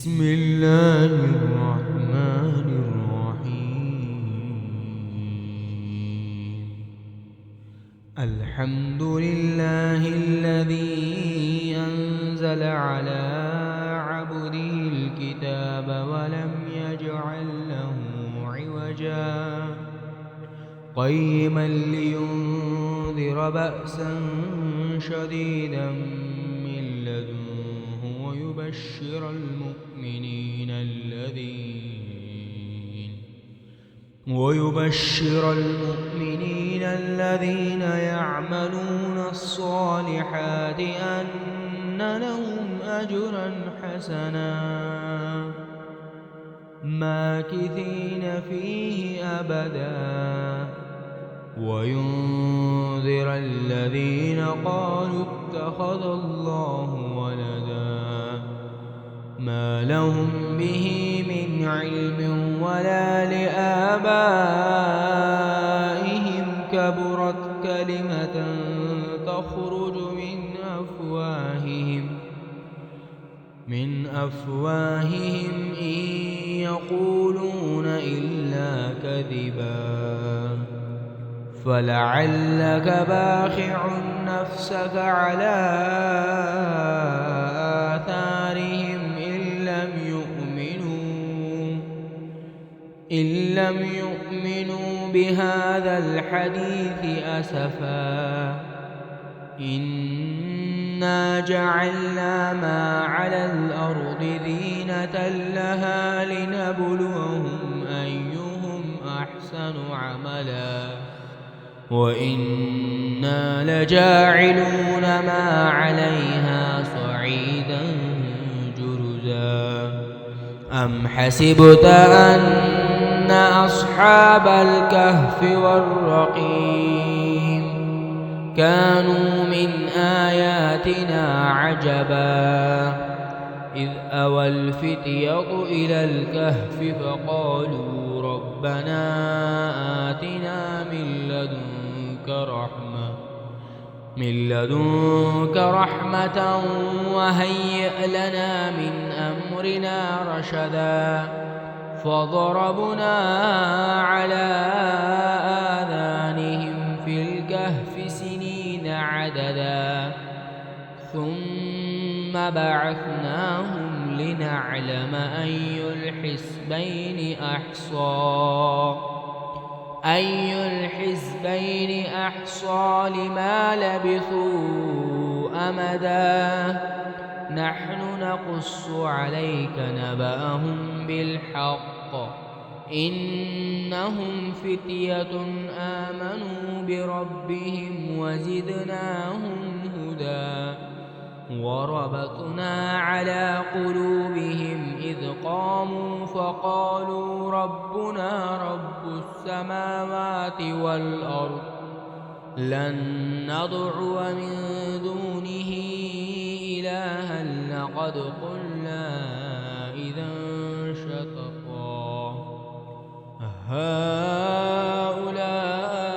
بسم الله الرحمن الرحيم. الحمد لله الذي أنزل على عبده الكتاب ولم يجعل له عوجا قيما لينذر بأسا شديدا من لدنه ويبشر المؤمنين الذين يعملون الصالحات أن لهم أجرا حسنا ماكثين فيه أبدا وينذر الذين قالوا اتخذ الله ولدا ما لهم به من علم ولا لآبائهم كبرت كلمة تخرج من أفواههم إن يقولون إلا كذبا فلعلك باخع نفسك على آثارهم إن لم يؤمنوا بهذا الحديث أسفا إنا جعلنا ما على الأرض زينة لها لنبلوهم أيهم أحسن عملا وإنا لجاعلون ما عليها صعيدا جرزا أم حسبت أن أصحاب الكهف والرقيم كانوا من آياتنا عجبا إذ أوى الفتية إلى الكهف فقالوا ربنا آتنا من لدنك رحمة وهيئ لنا من أمرنا رشدا فضربنا على آذانهم في الكهف سنين عددا ثم بعثناهم لنعلم أي الحزبين أحصى لما لبثوا أمدا نحن نقص عليك نبأهم بالحق إنهم فتية آمنوا بربهم وزدناهم هدى وربطنا على قلوبهم إذ قاموا فقالوا ربنا رب السماوات والأرض لن ندعو من دونه إلها لقد قلنا إذا شططا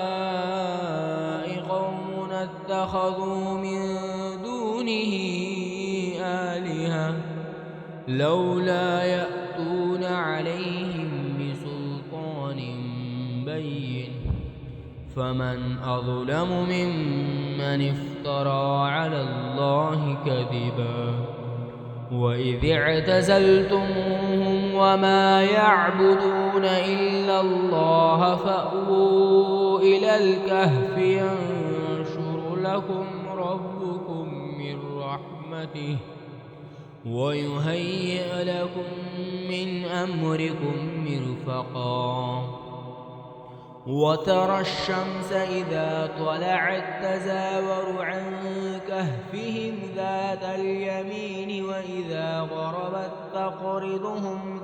هؤلاء قوم اتخذوا من دونه آلهة لولا يأتون عليهم بسلطان بين فمن أظلم ممن افترى على الله كذبا وإذ اعتزلتموهم وما يعبدون إلا الله فأووا إلى الكهف ينشر لكم ربكم من رحمته ويهيئ لكم من أمركم مرفقا وترى الشمس إذا طلعت تزاور عن كهفهم ذات اليمين وإذا غربت تقرضهم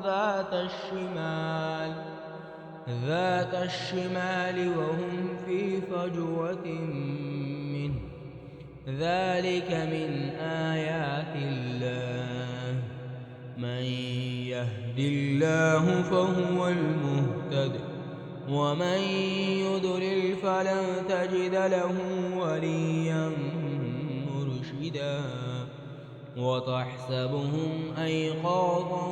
ذات الشمال وهم في فجوة منه ذلك من آيات الله من يهد الله فهو المهتد ومن يضلل فلن تجد له وليا مرشدا وتحسبهم أيقاظا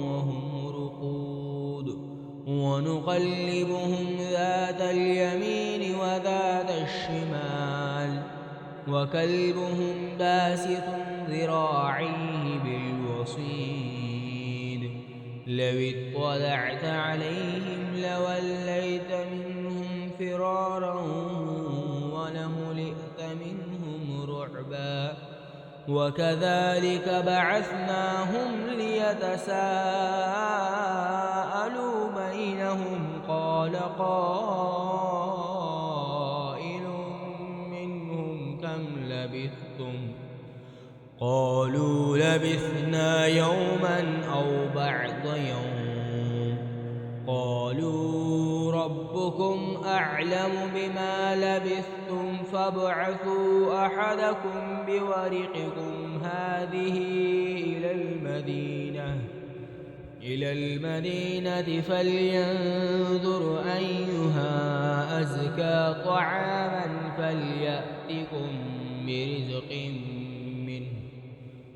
وهم رقود ونقلبهم ذات اليمين وذات الشمال وكلبهم باسط ذراعيه بالوصيد لو اطلعت عليهم لوليت منهم فرارا ولملئت منهم رعبا وكذلك بعثناهم ليتساءلوا بينهم قال قائل منهم كم لبثتم قالوا لبثنا يوما أو بعض يوم قالوا ربكم أعلم بما لبثتم فابعثوا أحدكم بورقكم هذه إلى المدينة فلينظر أيها أزكى طعاما فليأتكم برزق منه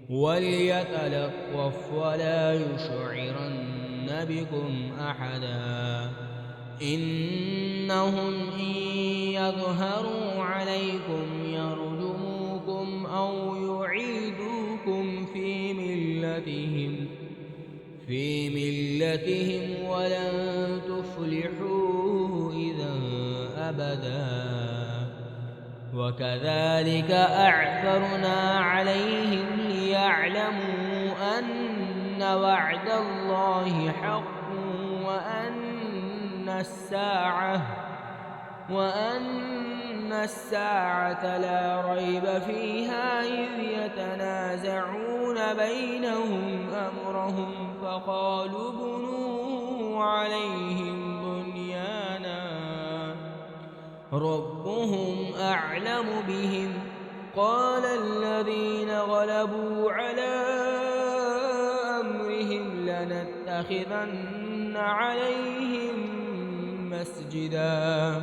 وليتلطف ولا يشعرن بكم أحدا إنهم إن يظهروا عليكم يرجموكم أو يعيدوكم في ملتهم ولن تفلحوا إذا أبدا وكذلك أعثرنا عليهم ليعلموا أن وعد الله حق وأن الساعة لا ريب فيها إذ يتنازعون بينهم أمرهم فقالوا بنوا عليهم بنيانا ربهم أعلم بهم قال الذين غلبوا على أمرهم لنتخذن عليهم مسجدا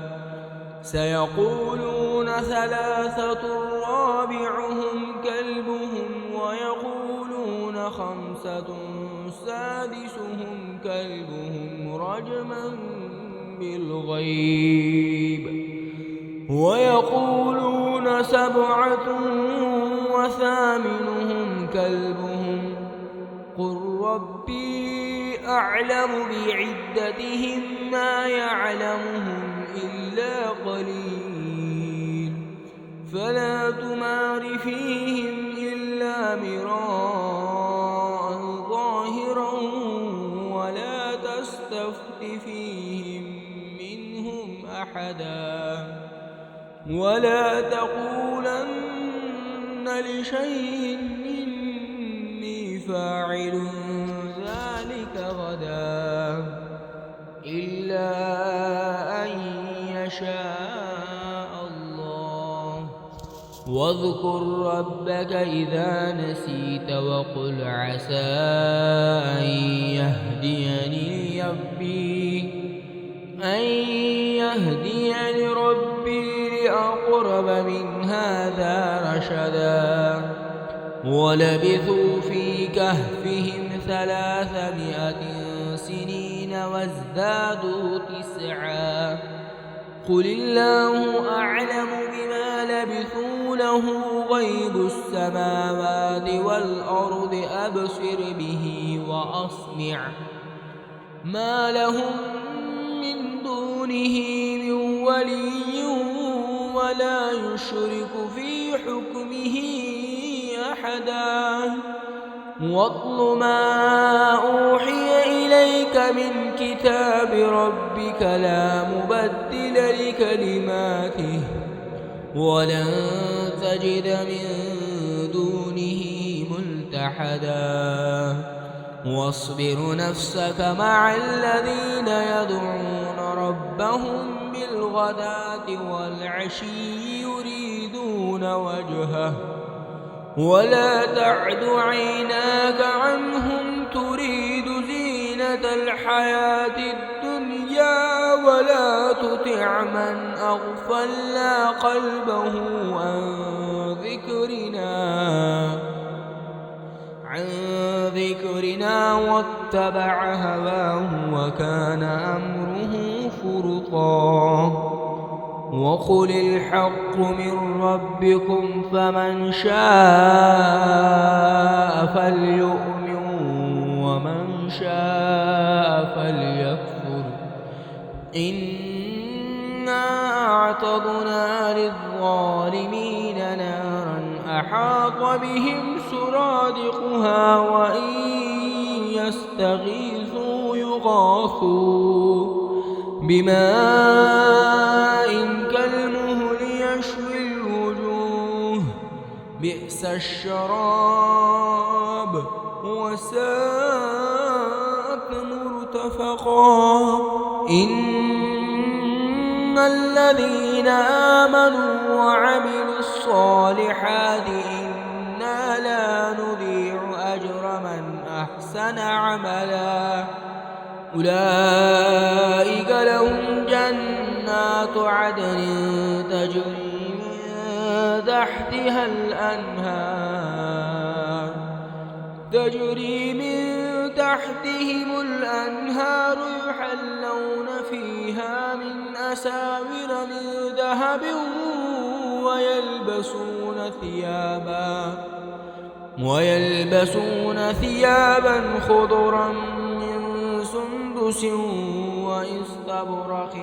سيقولون ثلاثة رابعهم كلبهم ويقولون خمسة سادسهم كلبهم رجما بالغيب ويقولون سبعة وثامنهم كلبهم قل ربي أعلم بعدتهم ما يعلمهم إلا قليل فلا تمار فيهم إلا مراء ظاهرا ولا تستفت فيهم منهم أحدا ولا تقولن لشيء إني فاعل ذلك غدا إلا أن يشاء الله واذكر ربك إذا نسيت وقل عسى أن يهديني ربي لأقرب من هذا رشدا ولبثوا في كهفهم 300 سنين وازدادوا 9 قل الله أعلم بما لبثوا له غيب السماوات والأرض أبصر به وأسمع ما لهم من دونه من ولي ولا يشرك في حكمه أحدا واتل ما أوحي إليك من كتاب ربك لا مبدل لكلماته ولن تجد من دونه ملتحدا واصبر نفسك مع الذين يدعون ربهم بالغداة والعشي يريدون وجهه ولا تعد عيناك عنهم تريد زينة الحياة الدنيا ولا تطع من أغفلنا قلبه عن ذكرنا عن ذكرنا واتبع هواه وكان أمره فرطا وقل الحق من ربكم فمن شاء فليؤمن ومن شاء فليكفر إنا أعتدنا للظالمين نارا أحاط بهم سرادقها وإن يستغيثوا يغاثوا بماء كالمهل يشوي الوجوه بئس الشراب وساءت مرتفقا إن الذين آمنوا وعملوا الصالحات إنا لا نضيع أجر من أحسن عملا أولئك لهم جنات عدن تجري من تحتهم الأنهار يحلون فيها من أساور من ذهب ويلبسون ثيابا خضرا من سندس وإستبرق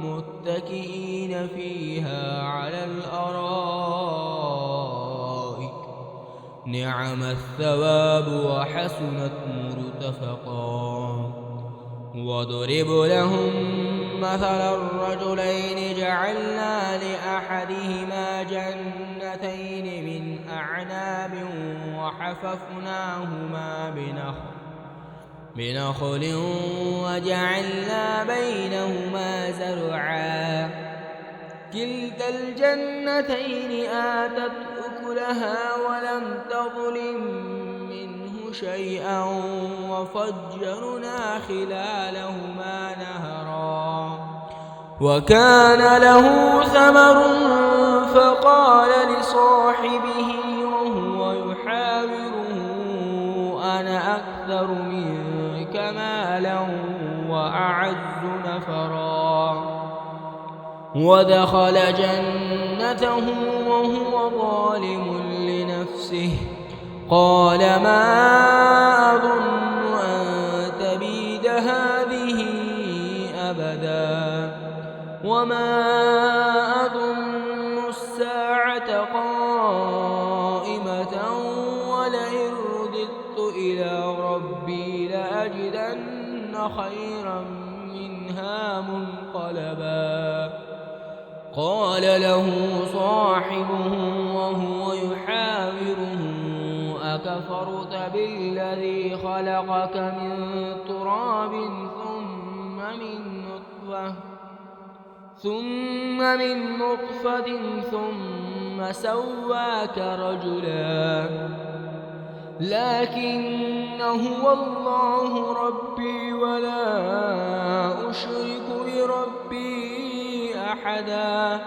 متكئين فيها على الأرائك نعم الثواب وحسنت مرتفقا واضرب لهم مثل الرجلين جعلنا لأحدهما جنتين من أعناب وحففناهما بنخل وجعلنا بينهما زرعا كلتا الجنتين آتت أكلها ولم تظلم منه شيئا وفجرنا خلالهما نهرا وكان له ثمر فقال لصاحبه وهو يحاوره أنا أكثر منك مالا وأعز نفرا ودخل جنته وهو ظالم لنفسه قال ما أظن أن تبيد هذه أبدا وما أظن الساعة قائمة ولئن رددت إلى ربي لأجدن خيرا منها منقلبا قال له صاحبه وهو يحاوره أكفرت بالذي خلقك من تراب ثم من نطفة ثم سواك رجلا لكن هو الله ربي ولا أشرك بربي أحدا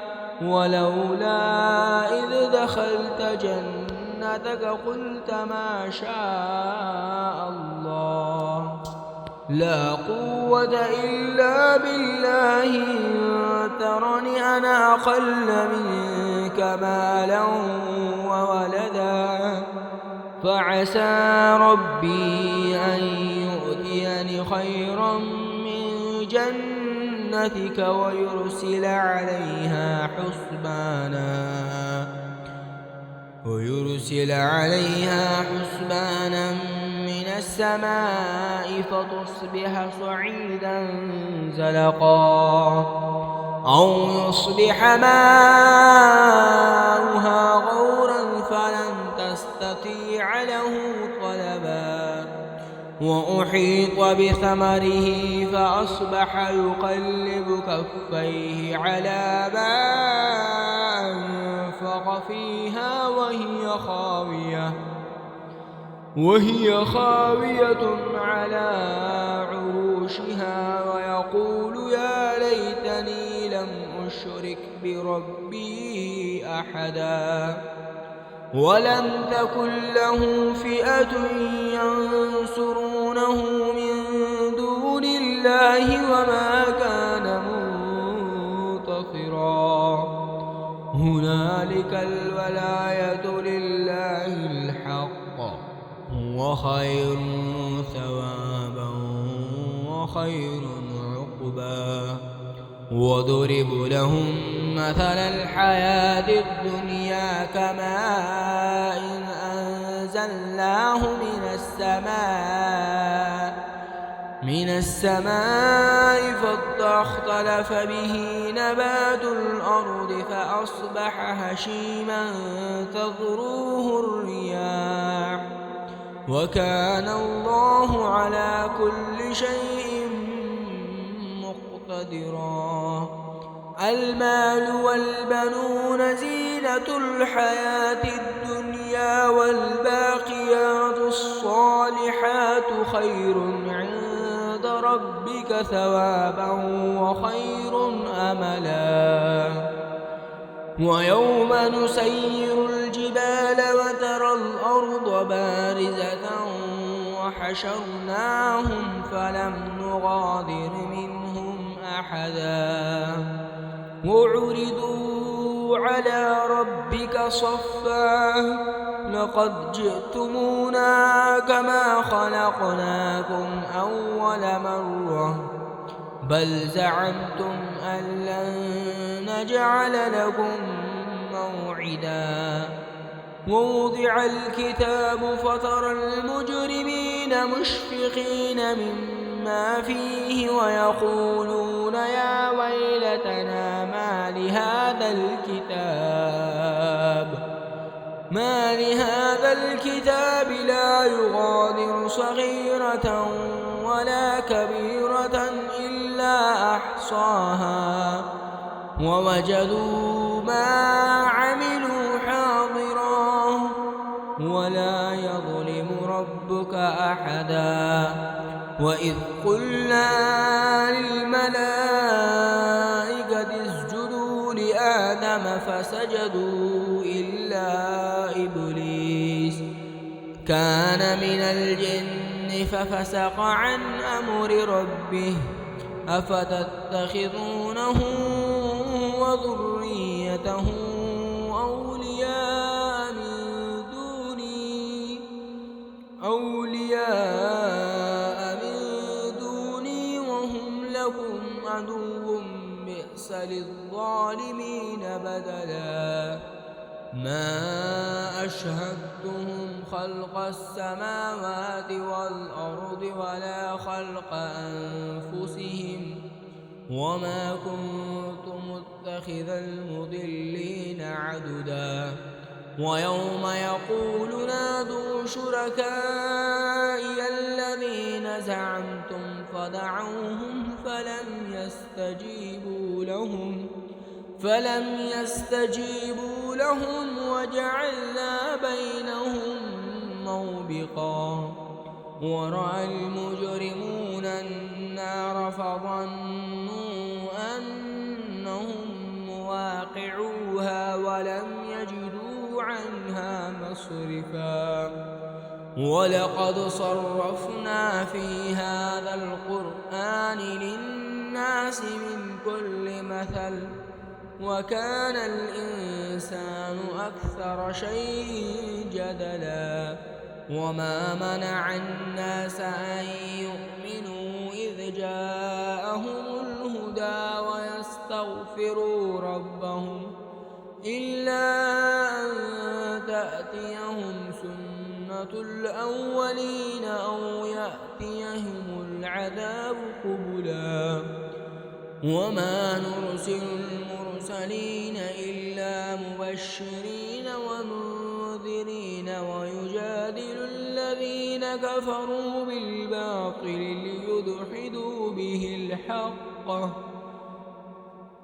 ولولا إذ دخلت جنتك قلت ما شاء الله لا قوة إلا بالله إن ترني أنا أقل منك مالا وولدا فعسى ربي أن يؤتيني خيرا من جنتك ويرسل عليها حسبانا من السماء فتصبح صعيدا زلقا أو يصبح ماؤها غورا فلن تستطيع له طلبا وأحيط بثمره فأصبح يقلب كفيه على ما أنفق فيها وهي خاوية على عروشها ويقول يا ليتني لم أشرك بربي أحدا ولم تكن له فئة ينصرونه من دون الله وما كان منتصرا هنالك الولاية لله الحق هو خير ثوابا وخير عقبا واضرب لهم مثل الحياة الدنيا كماء أنزلناه من السماء فاختلف به نبات الأرض فأصبح هشيما تذروه الرياح وكان الله على كل شيء مقتدرا المال والبنون زينة الحياة الدنيا والباقيات الصالحات خير عند ربك ثوابا وخير أملا ويوم نسير الجبال وترى الأرض بارزة وحشرناهم فلم نغادر منهم أحدا وعرضوا على ربك صفا لقد جئتمونا كما خلقناكم أول مرة بل زعمتم أن لن نجعل لكم موعدا ووضع الكتاب فترى المجرمين مشفقين مما فيه ويقولون يا ويلتنا ما لهذا الكتاب لا يغادر صغيرة ولا كبيرة إلا أحصاها ووجدوا ما عملوا حاضرا ولا يظلم ربك أحدا وإذ قلنا للملائكة اسجدوا لآدم فسجدوا إلا إبليس كان من الجن ففسق عن أمر ربه أفتتخذونه وذريته أولياء من دوني وهم لكم عدو بئس للظالمين بدلا ما أشهدتهم خلق السماوات والأرض ولا خلق أنفسهم وما كنت متخذ المضلين عددا ويوم يقول نادوا شركائي الذين زعمتم فدعوهم فلم يستجيبوا لهم وجعلنا بينهم موبقا ورأى المجرمون النار فظنوا أنهم مواقعوها ولم يجدوا عنها مصرفا ولقد صرفنا في هذا القرآن للناس من كل مثل وكان الإنسان أكثر شيء جدلا وما منع الناس أن يؤمنوا إذ جاءهم الهدى ويستغفروا ربهم إلا أن تأتيهم سنة الأولين أو يأتيهم العذاب قبلا وما نرسل المرسلين إلا مبشرين ومنذرين ويجادل الذين كفروا بالباطل ليدحضوا به الحق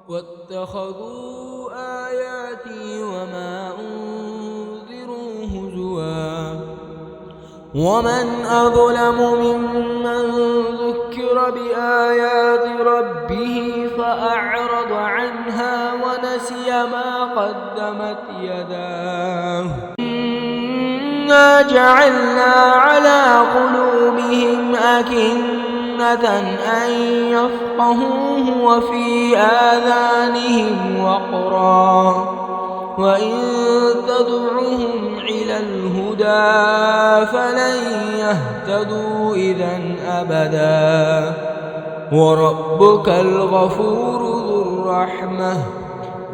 واتخذوا آياتي وما أنذروا هزوا ومن أظلم ممن ذكر بآيات ربه فأعرض عنها ونسي ما قدمت يداه إنا جعلنا على قلوبهم أكنة أن يفقهوه وفي آذانهم وقرا وإن تدعهم إلى الهدى فلن يهتدوا إذا أبدا وربك الغفور ذو الرحمة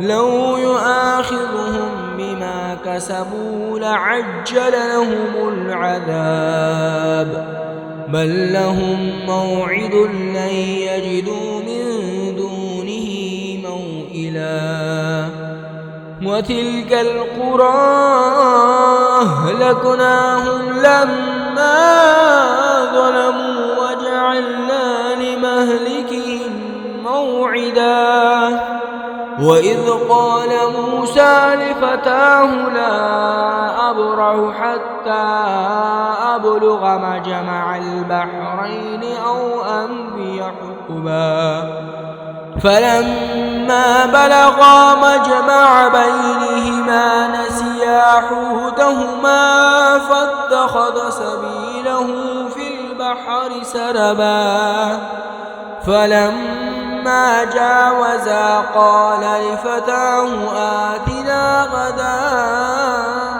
لو يؤاخذهم بما كسبوا لعجل لهم العذاب بل لهم موعد لن يجدوا من دونه موئلا وتلك القرى أهلكناهم لما ظلموا وجعلنا لمهلكهم موعدا وإذ قال موسى لفتاه لا أبرح حتى أبلغ مجمع البحرين أو أمضي حقبا فلما بلغا مجمع بينهما نسيا حوتهما فاتخذ سبيله في البحر سربا فلما جاوزا قال لفتاه آتنا غداءنا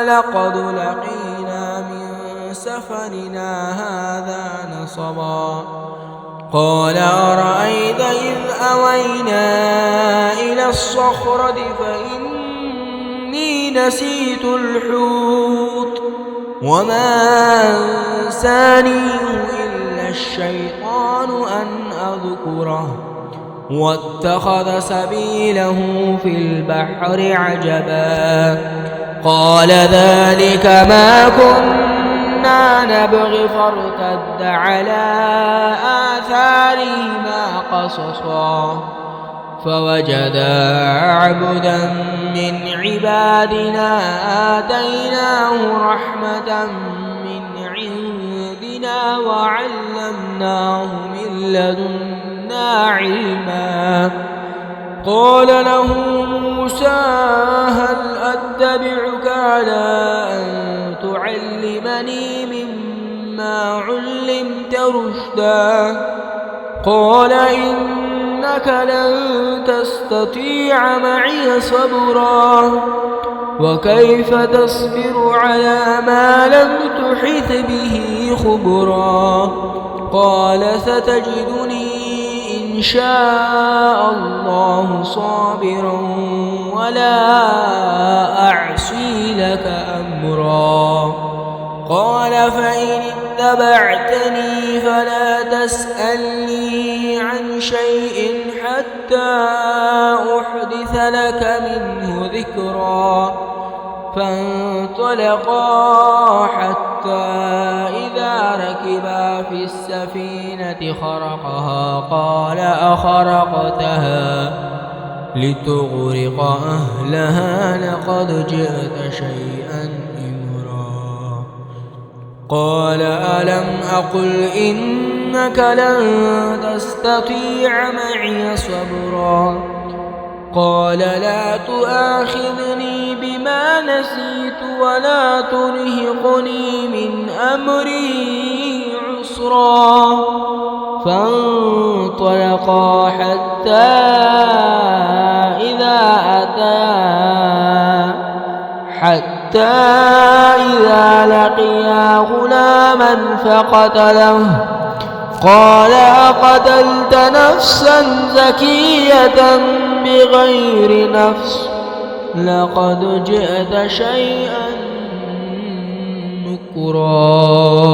لقد لقينا من سفرنا هذا نصبا قال أرأيت إذ أوينا إلى الصخرة فإني نسيت الحوت وما أنسانيه إلا الشيطان أن أذكره واتخذ سبيله في البحر عجبا قال ذلك ما كنا نبغي فارتد على آثارهما قصصا فوجدا عبدا من عبادنا آتيناه رحمة من عندنا وعلمناه من لدنا علما قال له موسى هل أتبعك على أن تعلمني مما علمت رشدا قال إنك لن تستطيع معي صبرا وكيف تصبر على ما لم تحط به خبرا قال ستجدني إن شاء الله صابرا ولا أعصي لك أمرا قال فإن اتبعتني فلا تسألني عن شيء حتى أحدث لك منه ذكرا فانطلقا حتى إذا ركبا في السفينة خرقها قال أخرقتها لتغرق أهلها لقد جئت شيئا إمرا قال ألم أقل إنك لن تستطيع معي صبرا قال لا تؤاخذني بما نسيت ولا ترهقني من أمري عسرا فانطلقا حتى إذا لقيا غلاما فقتله قال أقتلت نفسا زكية بغير نفس لقد جئت شيئا نكرا